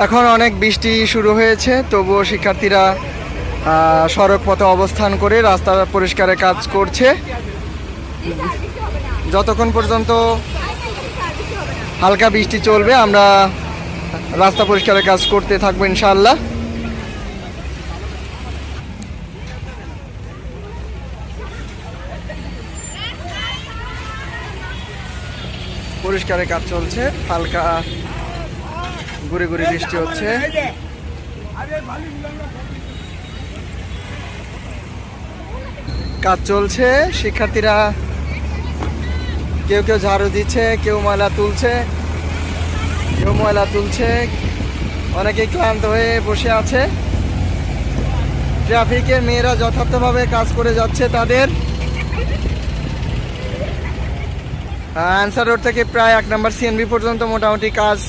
এখন অনেক বৃষ্টি শুরু হয়েছে, তবুও শিক্ষার্থীরা সড়ক পথে অবস্থান করে রাস্তা পরিষ্কারের কাজ করছে। যতক্ষণ পর্যন্ত হালকা বৃষ্টি চলবে আমরা রাস্তা পরিষ্কারের কাজ করতে থাকবো ইনশাআল্লাহ। পরিষ্কারের কাজ চলছে, হালকা ঘুরে ঘুরে বৃষ্টি হচ্ছে। কাজ চলছে, শিক্ষার্থীরা কেউ কেউ ঝাড়ু দিচ্ছে, কেউ ময়লা তুলছে, অনেকে ক্লান্ত হয়ে বসে আছে। ট্রাফিকের মেয়েরা যথার্থভাবে কাজ করে যাচ্ছে তাদের। আনসার রোড থেকে প্রায় 1 নম্বর সিএনবি পর্যন্ত মোটামুটি কাজ